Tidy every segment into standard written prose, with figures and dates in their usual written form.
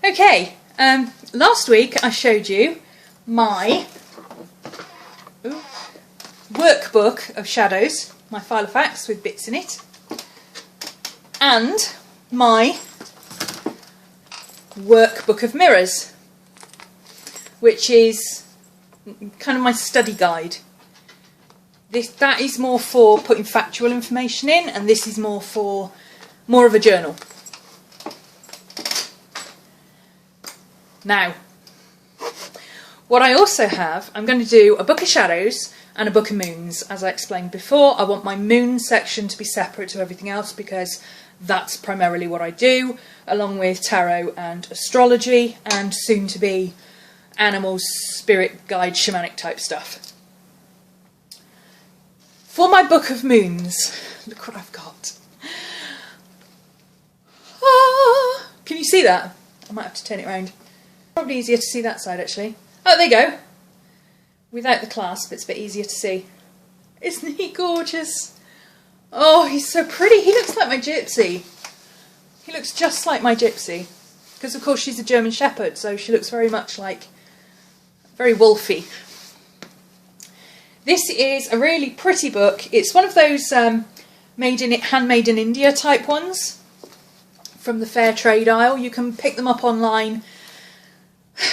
Okay, last week I showed you my workbook of shadows, my file of facts with bits in it, and my workbook of mirrors, which is kind of my study guide. That is more for putting factual information in, and this is more of a journal. Now, what I also have, I'm going to do a book of shadows and a book of moons. As I explained before, I want my moon section to be separate to everything else because that's primarily what I do, along with tarot and astrology and soon to be animals, spirit guide, shamanic type stuff. For my book of moons, look what I've got. Ah, can you see that? I might have to turn it around. Probably easier to see that side actually. Oh, there you go. Without the clasp, it's a bit easier to see. Isn't he gorgeous? Oh, he's so pretty. He looks like my gypsy. He looks just like my gypsy. Because of course she's a German Shepherd, so she looks very much like, very wolfy. This is a really pretty book. It's one of those handmade in India type ones from the fair trade aisle. You can pick them up online.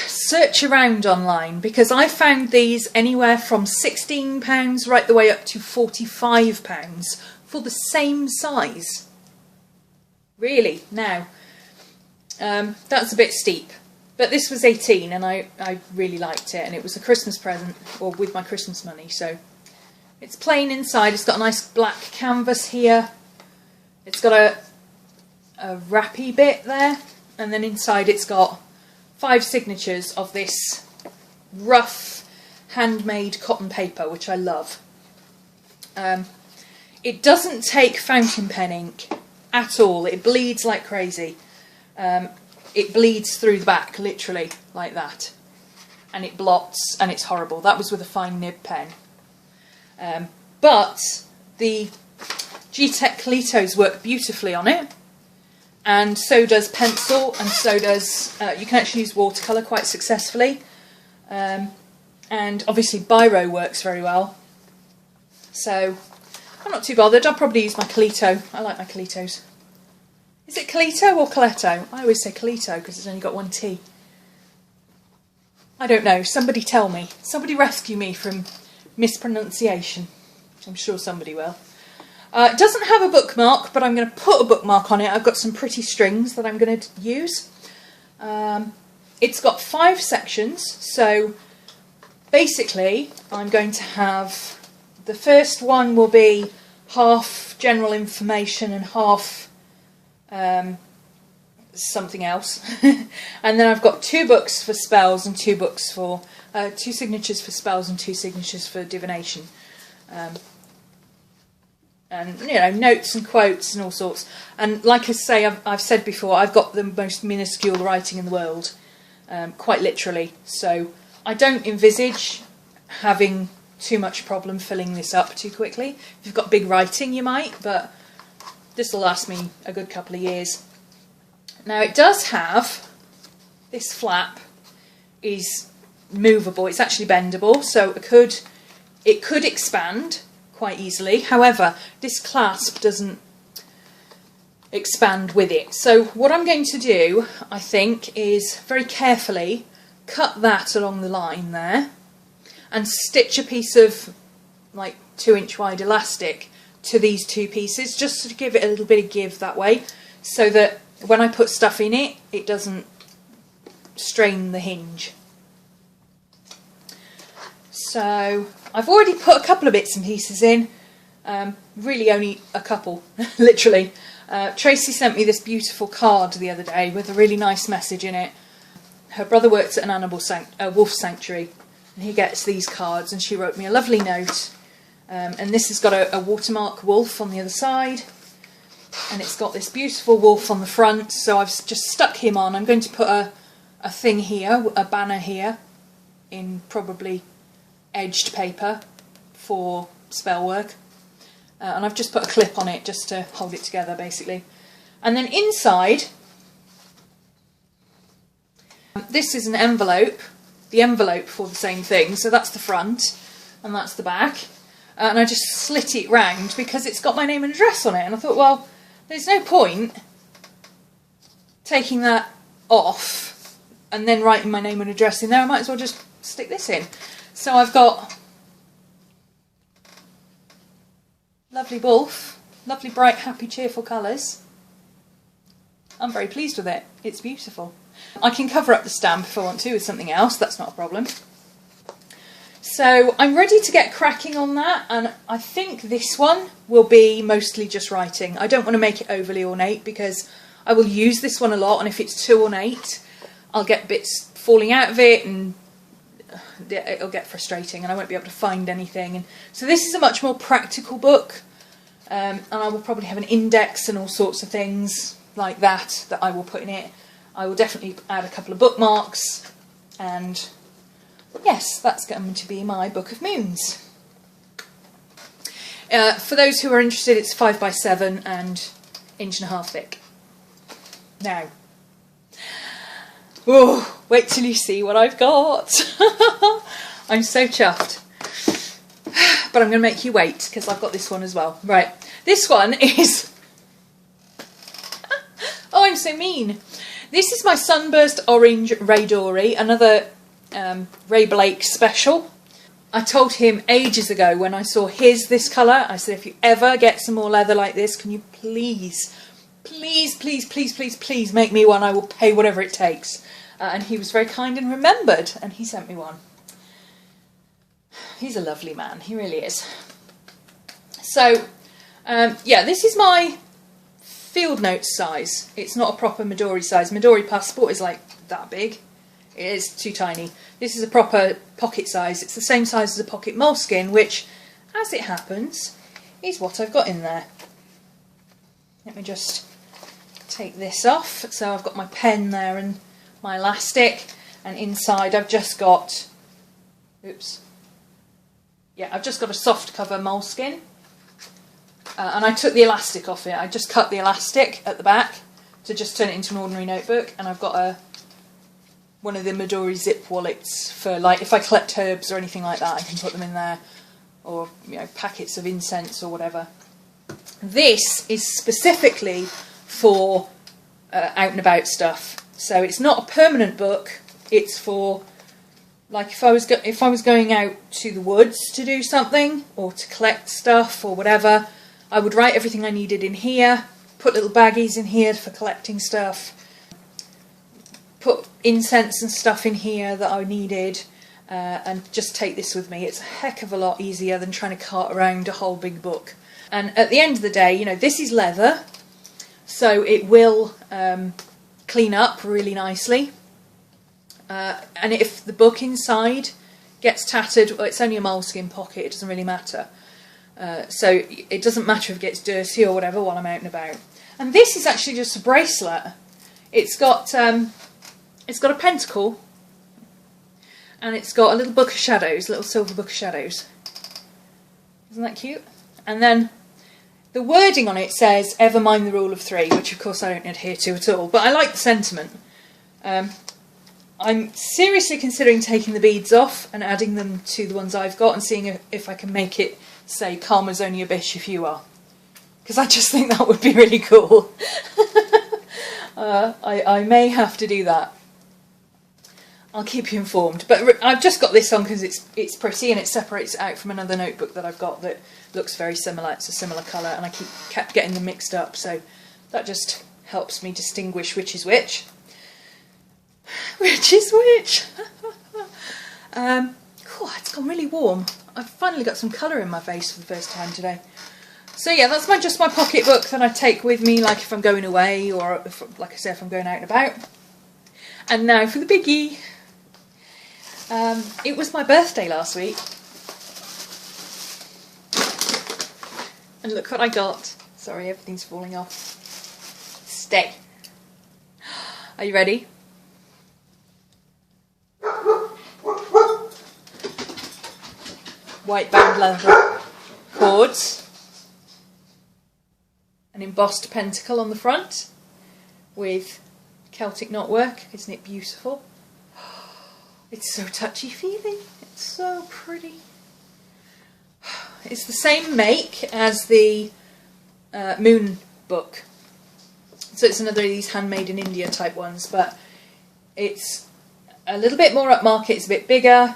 Search around online because I found these anywhere from £16 right the way up to £45 for the same size. Really, now, that's a bit steep. But this was 18 and I really liked it, and it was a Christmas present, or with my Christmas money, so it's plain inside. It's got a nice black canvas here. It's got a wrappy bit there, and then inside it's got 5 signatures of this rough handmade cotton paper, which I love. It doesn't take fountain pen ink at all. It bleeds like crazy. It bleeds through the back, literally, like that. And it blots, and it's horrible. That was with a fine nib pen. But the G-Tech Calitos work beautifully on it. And so does pencil, and so does, you can actually use watercolour quite successfully. And obviously biro works very well. So I'm not too bothered. I'll probably use my Calito. I like my Calitos. Is it Calito or Coletto? I always say Calito because it's only got one T. I don't know. Somebody tell me. Somebody rescue me from mispronunciation. I'm sure somebody will. It doesn't have a bookmark, but I'm going to put a bookmark on it. I've got some pretty strings that I'm going to use. It's got 5 sections, so basically I'm going to have, the first one will be half general information and half something else. And then I've got 2 books for spells and 2 books for, 2 signatures for spells and 2 signatures for divination. And, you know, notes and quotes and all sorts. And like I say, I've said before, I've got the most minuscule writing in the world, quite literally. So I don't envisage having too much problem filling this up too quickly. If you've got big writing, you might, but this will last me a good couple of years. Now, it does have, this flap is movable. It's actually bendable, so it could expand quite easily. However, this clasp doesn't expand with it. So what I'm going to do, I think, is very carefully cut that along the line there and stitch a piece of like 2-inch wide elastic to these 2 pieces, just to give it a little bit of give that way, so that when I put stuff in it, it doesn't strain the hinge. So I've already put a couple of bits and pieces in, really only a couple, literally. Tracy sent me this beautiful card the other day with a really nice message in it. Her brother works at an wolf sanctuary, and he gets these cards, and she wrote me a lovely note. And this has got a watermark wolf on the other side, and it's got this beautiful wolf on the front, so I've just stuck him on. I'm going to put a thing here, a banner here, in probably edged paper for spell work, and I've just put a clip on it just to hold it together basically. And then inside this is an envelope, the envelope for the same thing, so that's the front and that's the back. And I just slit it round because it's got my name and address on it, and I thought, well, there's no point taking that off and then writing my name and address in there. I might as well just stick this in. So I've got lovely wolf, lovely bright happy cheerful colours. I'm very pleased with it, it's beautiful. I can cover up the stamp if I want to with something else, that's not a problem. So I'm ready to get cracking on that, and I think this one will be mostly just writing. I don't want to make it overly ornate because I will use this one a lot, and if it's too ornate I'll get bits falling out of it and it'll get frustrating and I won't be able to find anything. And so this is a much more practical book, and I will probably have an index and all sorts of things like that I will put in it. I will definitely add a couple of bookmarks, and yes, that's going to be my Book of Moons. For those who are interested, it's 5x7 and 1.5 inch thick. Now, oh, wait till you see what I've got. I'm so chuffed. But I'm going to make you wait because I've got this one as well. Right, this one is... oh, I'm so mean. This is my Sunburst Orange Ray Dory, another Ray Blake special. I told him ages ago when I saw this colour, I said, if you ever get some more leather like this, can you please make me one? I will pay whatever it takes. And he was very kind and remembered, and he sent me one. He's a lovely man, he really is. So, yeah, this is my field notes size. It's not a proper Midori size. Midori Passport is like that big. It is too tiny. This is a proper pocket size. It's the same size as a pocket moleskin, which, as it happens, is what I've got in there. Let me just take this off. So I've got my pen there and my elastic, and inside I've just got, oops, yeah, I've just got a soft cover moleskin, and I took the elastic off it. I just cut the elastic at the back to just turn it into an ordinary notebook, and I've got one of the Midori Zip Wallets for, like, if I collect herbs or anything like that, I can put them in there, or, you know, packets of incense or whatever. This is specifically for out and about stuff. So it's not a permanent book. It's for, like, if I was going out to the woods to do something or to collect stuff or whatever, I would write everything I needed in here, put little baggies in here for collecting stuff, put incense and stuff in here that I needed, and just take this with me. It's a heck of a lot easier than trying to cart around a whole big book. And at the end of the day, you know, this is leather, so it will clean up really nicely. And if the book inside gets tattered, well, it's only a moleskin pocket, it doesn't really matter. So it doesn't matter if it gets dirty or whatever while I'm out and about. And this is actually just a bracelet. It's got a pentacle, and it's got a little book of shadows, a little silver book of shadows. Isn't that cute? And then the wording on it says, "Ever mind the rule of 3," which of course I don't adhere to at all, but I like the sentiment. I'm seriously considering taking the beads off and adding them to the ones I've got and seeing if I can make it say, "Karma's only a bitch if you are." Because I just think that would be really cool. I may have to do that. I'll keep you informed. But I've just got this on because it's pretty, and it separates it out from another notebook that I've got that looks very similar. It's a similar colour, and I kept getting them mixed up, so that just helps me distinguish which is which. Which is which? Cool, it's gone really warm. I've finally got some colour in my face for the first time today. So yeah, that's just my pocket book that I take with me, like if I'm going away, or if, like I say, if I'm going out and about. And now for the biggie. It was my birthday last week. And look what I got. Sorry, everything's falling off. Stay. Are you ready? White bound leather cords. An embossed pentacle on the front with Celtic knotwork. Isn't it beautiful? It's so touchy-feely. It's so pretty. It's the same make as the Moon book. So it's another of these handmade in India type ones, but it's a little bit more upmarket, it's a bit bigger.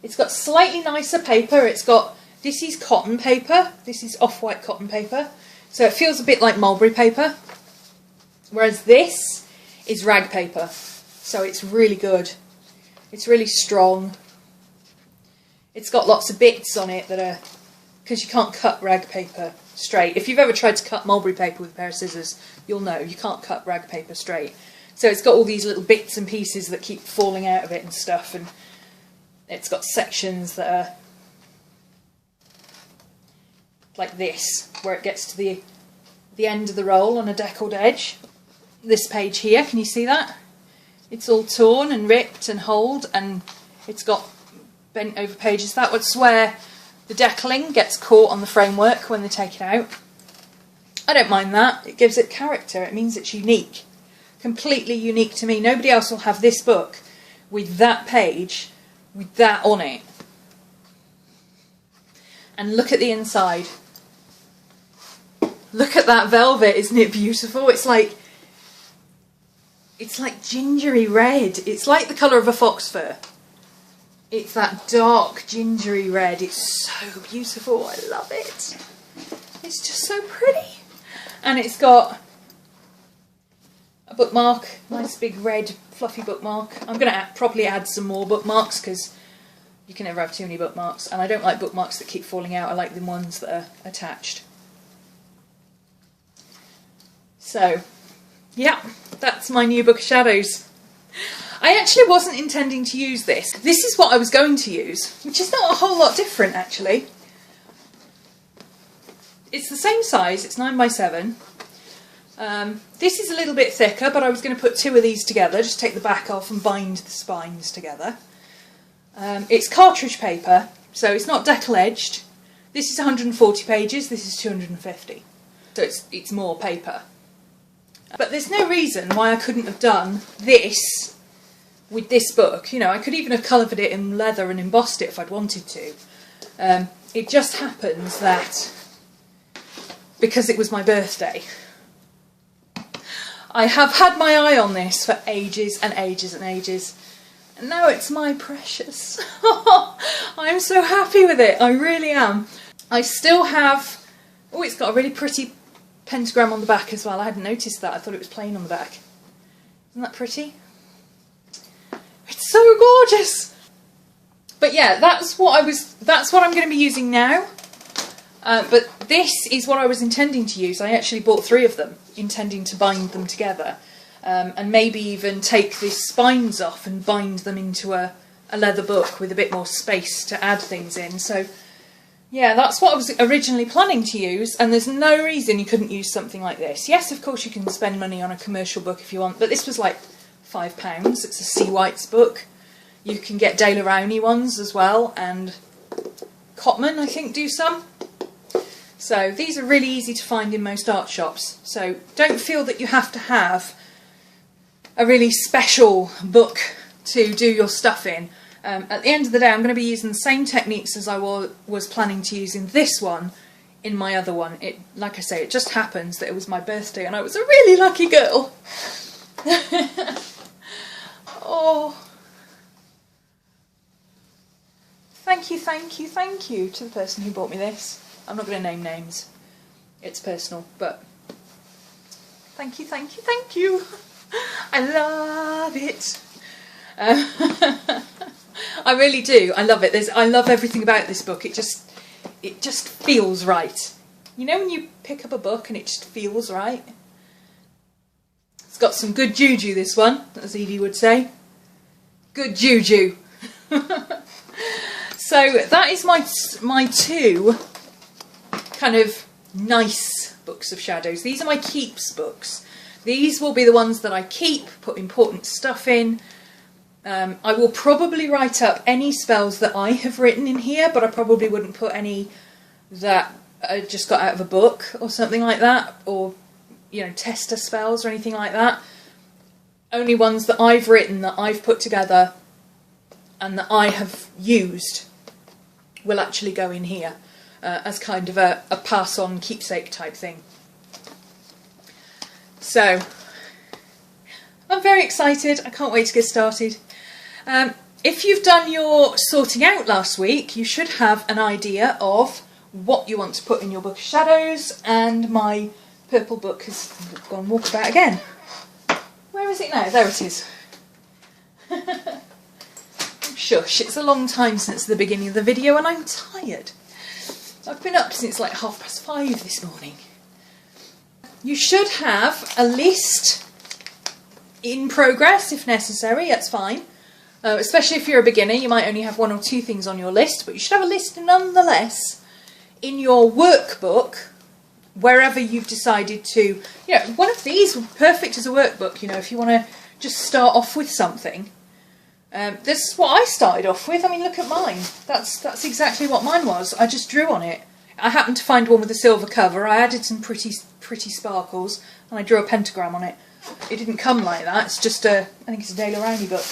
It's got slightly nicer paper. This is cotton paper. This is off-white cotton paper. So it feels a bit like mulberry paper. Whereas this is rag paper. So it's really good. It's really strong. It's got lots of bits on it that are, because you can't cut rag paper straight. If you've ever tried to cut mulberry paper with a pair of scissors, you'll know you can't cut rag paper straight. So it's got all these little bits and pieces that keep falling out of it and stuff, and it's got sections that are like this, where it gets to the end of the roll on a deckled edge. This page here, can you see that? It's all torn and ripped and holed, and it's got bent over pages. That's where the deckling gets caught on the framework when they take it out. I don't mind that. It gives it character. It means it's unique. Completely unique to me. Nobody else will have this book with that page, with that on it. And look at the inside. Look at that velvet. Isn't it beautiful? It's like gingery red. It's like the colour of a fox fur. It's that dark gingery red. It's so beautiful. I love it. It's just so pretty. And it's got a bookmark, nice big red fluffy bookmark. I'm going to probably add some more bookmarks because you can never have too many bookmarks. And I don't like bookmarks that keep falling out. I like the ones that are attached. So, yeah, that's my new book of shadows. I actually wasn't intending to use this. This is what I was going to use, which is not a whole lot different actually. It's the same size, it's 9 by 7. This is a little bit thicker, but I was going to put 2 of these together, just take the back off and bind the spines together. It's cartridge paper, so it's not deckle edged. This is 140 pages, this is 250. So it's more paper. But there's no reason why I couldn't have done this with this book. You know, I could even have coloured it in leather and embossed it if I'd wanted to. It just happens that because it was my birthday, I have had my eye on this for ages and ages and ages. And now it's my precious. I'm so happy with it. I really am. I still have... Oh, it's got a really pretty pentagram on the back as well. I hadn't noticed that. I thought it was plain on the back. Isn't that pretty? It's so gorgeous. But yeah, that's what I'm going to be using now. But this is what I was intending to use. I actually bought 3 of them, intending to bind them together. And maybe even take the spines off and bind them into a leather book with a bit more space to add things in. So yeah, that's what I was originally planning to use, and there's no reason you couldn't use something like this. Yes, of course you can spend money on a commercial book if you want, but this was like £5. It's a C. White's book. You can get De La Rowney ones as well, and Cotman, I think, do some. So these are really easy to find in most art shops. So don't feel that you have to have a really special book to do your stuff in. At the end of the day, I'm going to be using the same techniques as I was planning to use in this one, in my other one. Like I say, it just happens that it was my birthday and I was a really lucky girl. Oh. Thank you, thank you, thank you to the person who bought me this. I'm not going to name names. It's personal, but thank you, thank you, thank you. I love it. I really do. I love it. I love everything about this book. It just feels right. You know when you pick up a book and it just feels right? It's got some good juju, this one, as Edie would say. Good juju. So that is my 2 kind of nice books of shadows. These are my keeps books. These will be the ones that I keep, put important stuff in. I will probably write up any spells that I have written in here, but I probably wouldn't put any that I just got out of a book or something like that, or, you know, tester spells or anything like that. Only ones that I've written, that I've put together and that I have used will actually go in here as kind of a pass-on keepsake type thing. So I'm very excited. I can't wait to get started. If you've done your sorting out last week, you should have an idea of what you want to put in your book of shadows, and my purple book has gone walkabout again. Where is it now? There it is. Shush, it's a long time since the beginning of the video and I'm tired. I've been up since like 5:30 this morning. You should have a list in progress if necessary, that's fine. Especially if you're a beginner, you might only have 1 or 2 things on your list, but you should have a list nonetheless in your workbook, wherever you've decided to. You know, one of these would be perfect as a workbook, you know, if you want to just start off with something. This is what I started off with. I mean, look at mine. That's exactly what mine was. I just drew on it. I happened to find one with a silver cover. I added some pretty sparkles, and I drew a pentagram on it. It didn't come like that. It's just I think it's a Dale O'Reilly book.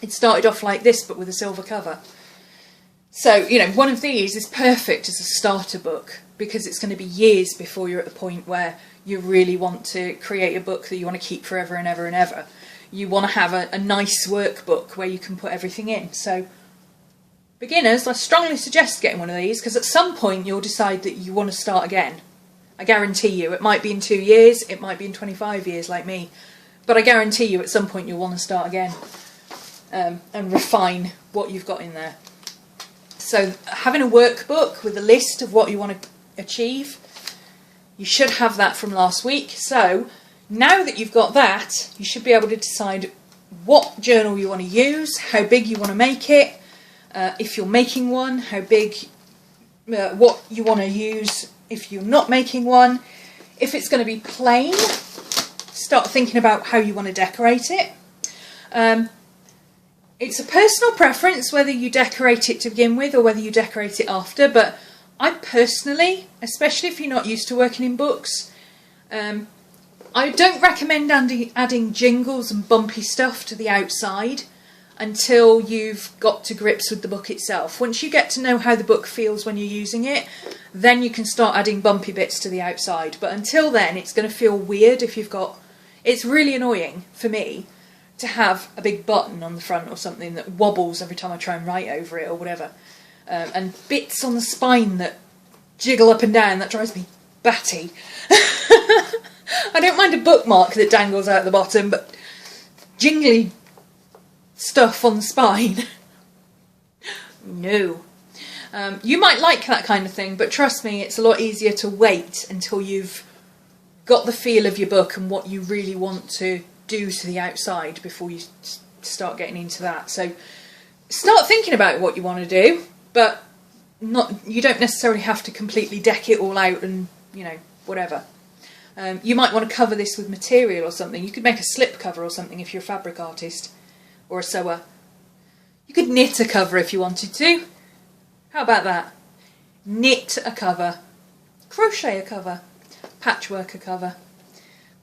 It started off like this, but with a silver cover. So, you know, one of these is perfect as a starter book, because it's going to be years before you're at the point where you really want to create a book that you want to keep forever and ever and ever. You want to have a nice workbook where you can put everything in. So, beginners, I strongly suggest getting one of these, because at some point you'll decide that you want to start again. I guarantee you. It might be in 2 years, it might be in 25 years like me, but I guarantee you at some point you'll want to start again. And refine what you've got in there. So having a workbook with a list of what you want to achieve, you should have that from last week. So now that you've got that, you should be able to decide what journal you want to use, how big you want to make it, if you're making one, how big, what you want to use if you're not making one. If it's going to be plain, start thinking about how you want to decorate it. It's a personal preference whether you decorate it to begin with or whether you decorate it after, but I personally, especially if you're not used to working in books, I don't recommend adding jingles and bumpy stuff to the outside until you've got to grips with the book itself. Once you get to know how the book feels when you're using it, then you can start adding bumpy bits to the outside. But until then, it's going to feel weird if you've got... It's really annoying for me to have a big button on the front or something that wobbles every time I try and write over it or whatever. And bits on the spine that jiggle up and down, that drives me batty. I don't mind a bookmark that dangles out the bottom, but jingly stuff on the spine, no. You might like that kind of thing, but trust me, it's a lot easier to wait until you've got the feel of your book and what you really want to do to the outside before you start getting into that. So start thinking about what you want to do, but you don't necessarily have to completely deck it all out and, you know, whatever. You might want to cover this with material or something. You could make a slip cover or something if you're a fabric artist or a sewer. You could knit a cover if you wanted to. How about that? Knit a cover, crochet a cover, patchwork a cover,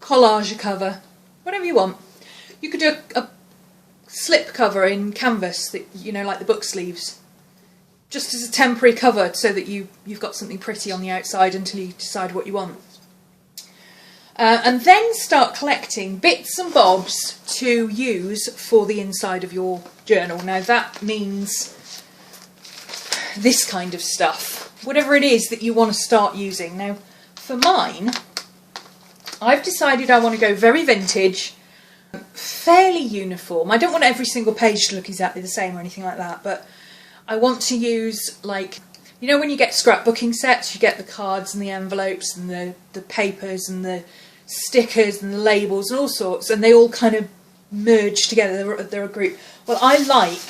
collage a cover, whatever you want. You could do a slip cover in canvas, that, you know, like the book sleeves, just as a temporary cover so that you've got something pretty on the outside until you decide what you want. And then start collecting bits and bobs to use for the inside of your journal. Now that means this kind of stuff, whatever it is that you want to start using. Now for mine, I've decided I want to go very vintage, fairly uniform. I don't want every single page to look exactly the same or anything like that, but I want to use, like, you know when you get scrapbooking sets, you get the cards and the envelopes and the papers and the stickers and the labels and all sorts, and they all kind of merge together, they're a group. Well, I love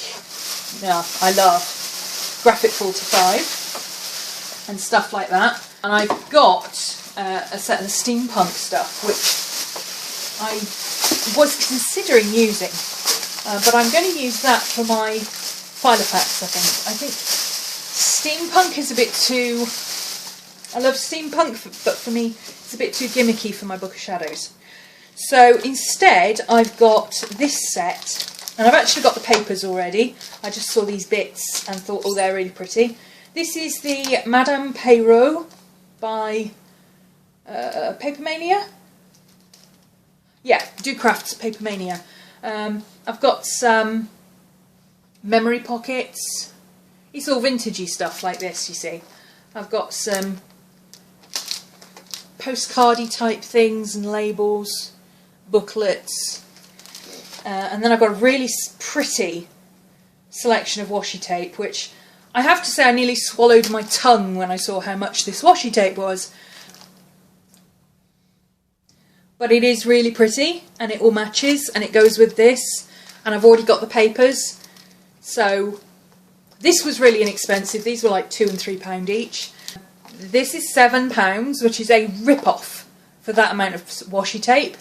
graphic 4-5 and stuff like that, and I've got a set of the steampunk stuff, which I was considering using, but I'm going to use that for my Filofax, I think steampunk is a bit too... I love steampunk, but for me it's a bit too gimmicky for my Book of Shadows. So instead I've got this set And I've actually got the papers already. I just saw these bits and thought, oh, they're really pretty. This is the Madame Perrault by Papermania. Yeah, Witchcraft's Papermania. I've got some memory pockets. It's all vintagey stuff like this, you see. I've got some postcardy type things and labels, booklets, and then I've got a really pretty selection of washi tape, which I have to say I nearly swallowed my tongue when I saw how much this washi tape was. But it is really pretty, and it all matches, and it goes with this, and I've already got the papers. So this was really inexpensive. These were like £2 and £3 each. This is £7, which is a rip-off for that amount of washi tape,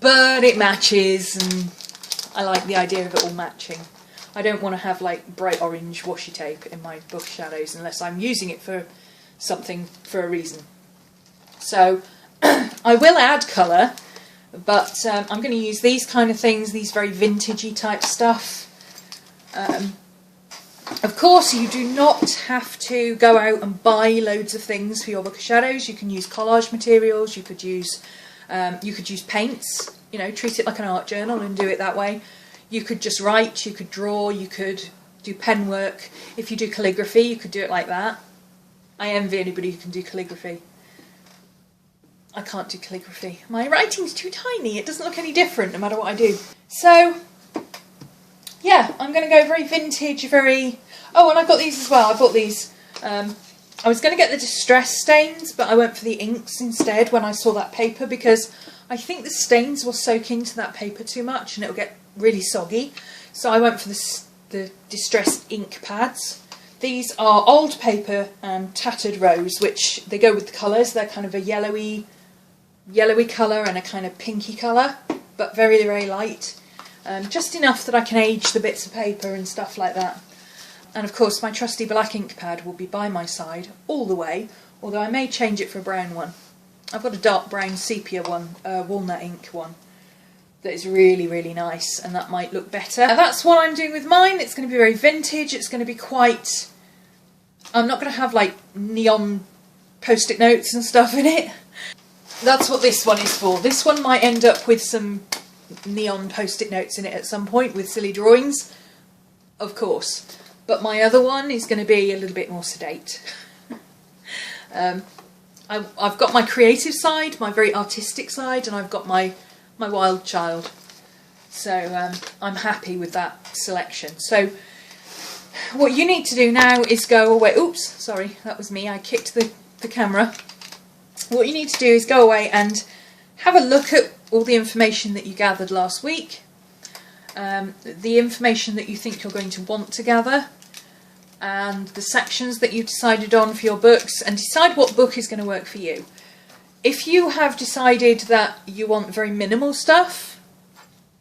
but it matches, and I like the idea of it all matching. I don't want to have like bright orange washi tape in my book shadows unless I'm using it for something for a reason. So I will add colour, but I'm going to use these kind of things, these very vintagey type stuff. Of course, you do not have to go out and buy loads of things for your book of shadows. You can use collage materials. You could use paints. You know, treat it like an art journal and do it that way. You could just write. You could draw. You could do pen work. If you do calligraphy, you could do it like that. I envy anybody who can do calligraphy. I can't do calligraphy. My writing's too tiny. It doesn't look any different no matter what I do. So yeah, I'm going to go very vintage, very... Oh, and I've got these as well. I bought these. I was going to get the distress stains, but I went for the inks instead when I saw that paper, because I think the stains will soak into that paper too much and it'll get really soggy. So I went for the distress ink pads. These are old paper and tattered rose, which they go with the colours. They're kind of a yellowy colour and a kind of pinky colour, but very, very light. Just enough that I can age the bits of paper and stuff like that. And of course my trusty black ink pad will be by my side all the way, although I may change it for a brown one. I've got a dark brown sepia one, walnut ink one, that is really, really nice, and that might look better. That's what I'm doing with mine. It's going to be very vintage. It's going to be quite... I'm not going to have like neon post-it notes and stuff in it. That's what this one is for. This one might end up with some neon post-it notes in it at some point with silly drawings, of course, but my other one is going to be a little bit more sedate. I've got my creative side, my very artistic side, and I've got my wild child, so I'm happy with that selection. So what you need to do now is go away. Oops, sorry, that was me, I kicked the camera. What you need to do is go away and have a look at all the information that you gathered last week, the information that you think you're going to want to gather, and the sections that you've decided on for your books, and decide what book is going to work for you. If you have decided that you want very minimal stuff,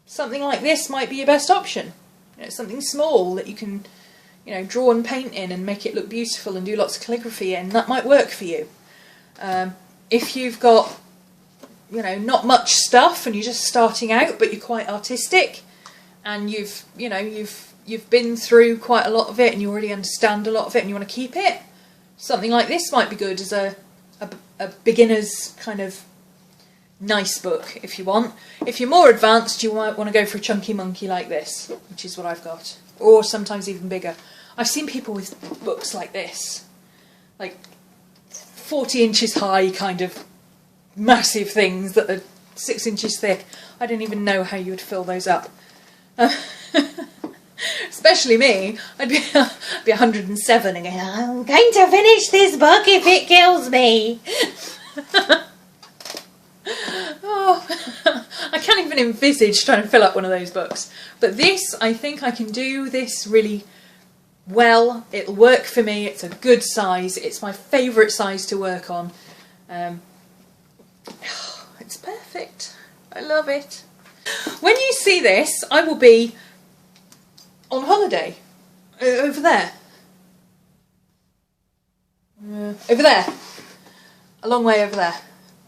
something like this might be your best option. You know, something small that you can, you know, draw and paint in and make it look beautiful and do lots of calligraphy in, that might work for you. If you've got, you know, not much stuff and you're just starting out but you're quite artistic and you've been through quite a lot of it and you already understand a lot of it and you want to keep it, something like this might be good as a beginner's kind of nice book if you want. If you're more advanced, you might want to go for a chunky monkey like this, which is what I've got, or sometimes even bigger. I've seen people with books like this, like 40 inches high, kind of massive things that are 6 inches thick. I don't even know how you would fill those up. Especially me. I'd be 107 and go, I'm going to finish this book if it kills me. Oh, I can't even envisage trying to fill up one of those books. But this, I think I can do this really well. It'll work for me. It's a good size. It's my favourite size to work on. It's perfect. I love it. When you see this, I will be on holiday over there. Over there. A long way over there.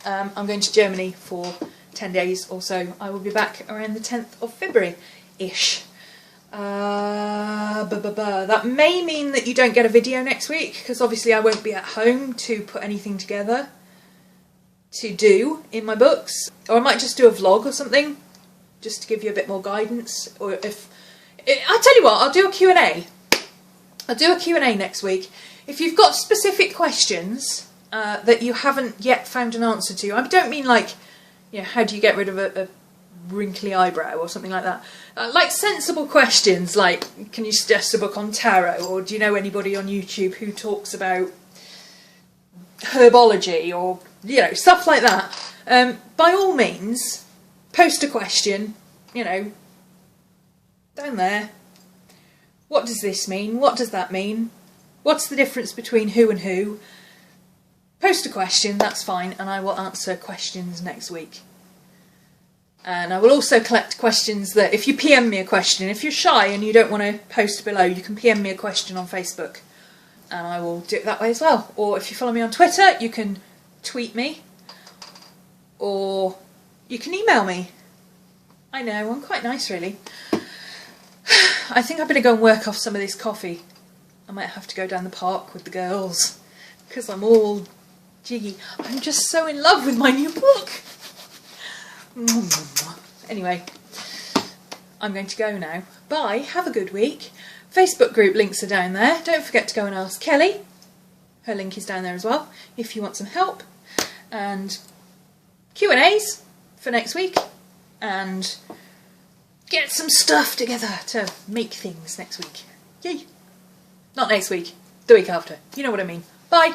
I'm going to Germany for 10 days or so. I will be back around the 10th of February-ish. That may mean that you don't get a video next week, because obviously I won't be at home to put anything together to do in my books. Or I might just do a vlog or something, just to give you a bit more guidance. Or if... I'll tell you what, I'll do a Q&A. I'll do a Q&A next week. If you've got specific questions that you haven't yet found an answer to, I don't mean like, you know, how do you get rid of a wrinkly eyebrow or something like that. Like sensible questions like, can you suggest a book on tarot, or do you know anybody on YouTube who talks about herbology, or, you know, stuff like that. By all means, post a question, you know, down there. What does this mean? What does that mean? What's the difference between who and who? Post a question, that's fine, and I will answer questions next week. And I will also collect questions that, if you PM me a question, if you're shy and you don't want to post below, you can PM me a question on Facebook, and I will do it that way as well. Or if you follow me on Twitter, you can tweet me, or you can email me. I know, I'm quite nice really. I think I better go and work off some of this coffee. I might have to go down the park with the girls, because I'm all jiggy. I'm just so in love with my new book. Anyway, I'm going to go now. Bye, have a good week. Facebook group links are down there. Don't forget to go and ask Kelly. Her link is down there as well, if you want some help. And Q&As for next week. And get some stuff together to make things next week. Yay! Not next week, the week after. You know what I mean. Bye!